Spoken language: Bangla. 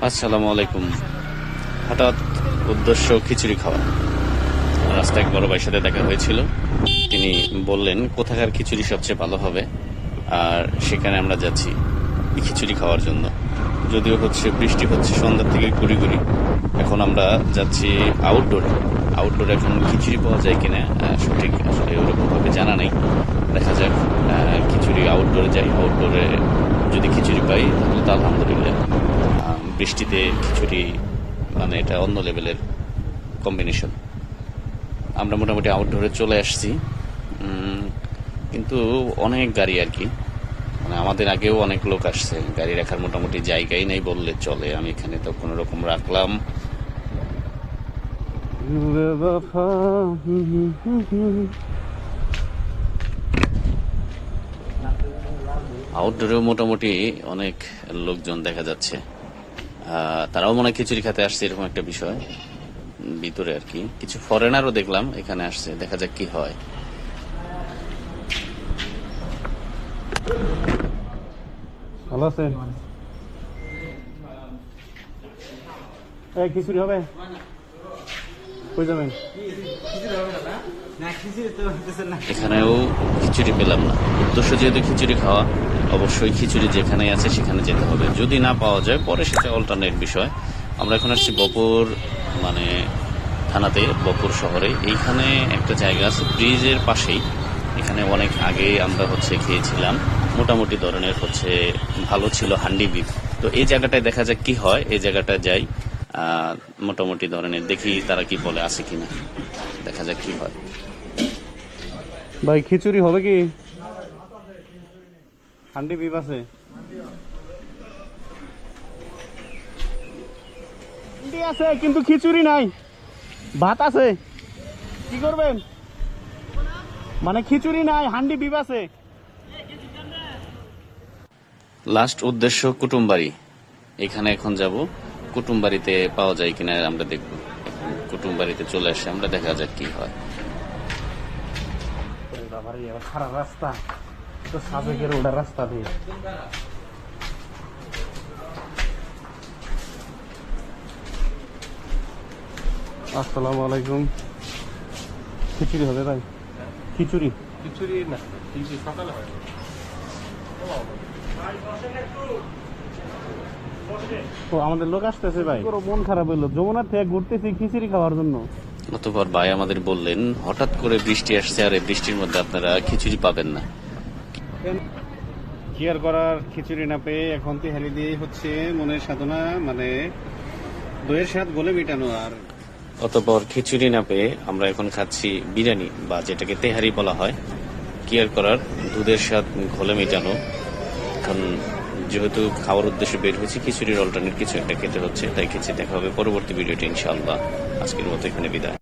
আসসালামু আলাইকুম। হঠাৎ উদ্দেশ্য খিচুড়ি খাওয়া। রাস্তায় এক বড় ভাইয়ের সাথে দেখা হয়েছিল। তিনি বললেন কোথাকার খিচুড়ি সবচেয়ে ভালো হবে, আর সেখানে আমরা যাচ্ছি খিচুড়ি খাওয়ার জন্য। যদিও বৃষ্টি হচ্ছে সন্ধ্যার থেকে গুড়ি গুড়ি। এখন আমরা যাচ্ছি আউটডোরে। এখন খিচুড়ি পাওয়া যায় কিনা সঠিক আসলে ওরকম ভাবে জানা নেই। দেখা যাক, খিচুড়ি আউটডোরে যাই। আউটডোরে যদি খিচুড়ি পাই তাহলে তো আলহামদুলিল্লাহ। বৃষ্টিতে খিচুড়ি মানে এটা অন্য লেভেলের কম্বিনেশন। আমরা মোটামুটি আউটডোরে চলে আসছি, কিন্তু অনেক গাড়ি আর কি, মানে আমাদের আগেও অনেক লোক আসছে। গাড়ি রাখার মোটামুটি জায়গাই নেই বললে চলে। আমি এখানে তো কোনো রকম রাখলাম। আউটডোরেও মোটামুটি অনেক লোকজন দেখা যাচ্ছে। তারাও মনে হয় খিচুড়ি খেতে আসছে, এরকম একটা বিষয়। ভিতরে আর কি কিছু ফরেনারও দেখলাম এখানে আসছে, দেখা যাক কি হয়। ভালো আছেন? খিচুড়ি হবে? কই যাবেন? এখানেও খিচুড়ি পেলাম না। উদ্দেশ্য যেহেতু খিচুড়ি খাওয়া, অবশ্যই খিচুড়ি যেখানে আছে সেখানে যেতে হবে। যদি না পাওয়া যায় পরে সেটা অল্টারনেট বিষয়। আমরা এখন আসছি বপুর মানে থানাতে, বপুর শহরে। এইখানে একটা জায়গা আছে ব্রিজের পাশেই। এখানে অনেক আগে আমরা খেয়েছিলাম, মোটামুটি ধরনের ভালো ছিল হান্ডি বিফ। তো এই জায়গাটায় দেখা যাক কি হয়। এই জায়গাটা যাই, মোটামুটি ধরনের দেখি তারা কি বলে, আছে কিনা, দেখা যাক কি হয়। ভাই খিচুড়ি হবে কি? হান্ডি বিফ আছে? হান্ডি আছে কিন্তু খিচুড়ি নাই। ভাত আছে, কি করবেন? মানে খিচুড়ি নাই, হান্ডি বিফ আছে। লাস্ট উদ্দেশ্য কুটুমবাড়ি। এখানে এখন যাব। কুটুমবাড়িতে পাওয়া যায় কিনা আমরা দেখব। কুটুমবাড়িতে চলে আসে আমরা, দেখা যাক কি হয়। খারাপ রাস্তা তো, সাবেকের ওটা রাস্তা দিয়ে। আসসালামু আলাইকুম। খিচুড়ি হবে ভাই? খিচুড়ি না, সকালে হয়। তো আমাদের লোক আসতেছে ভাই, মন খারাপ হইলো। যমুনার থেকে ঘুরতেছি খিচুড়ি খাওয়ার জন্য। অতঃপর ভাই আমাদের বললেন হঠাৎ করে বৃষ্টি আসছে, আর এই বৃষ্টির মধ্যে আপনারা খিচুড়ি পাবেন না। কি আর করার, খিচুড়ি না পেয়ে এখন তেহারি দিয়ে মনের সাধনা, মানে দইয়ের স্বাদ গলে মেটানো। আর অতঃপর খিচুড়ি না পেয়ে আমরা এখন খাচ্ছি বিরিয়ানি, বা যেটাকে তেহারি বলা হয়। কি আর করার, দুধের স্বাদ ঘোলে মেটানো। এখন যেহেতু খাওয়ার উদ্দেশ্যে বের হয়েছি, খিচুড়ির অল্টারনেট কিছু একটা খেতে হচ্ছে, তাই খেতে। দেখা হবে পরবর্তী ভিডিওটি ইনশাআল্লাহ। আজকের মতো এখানে বিদায়।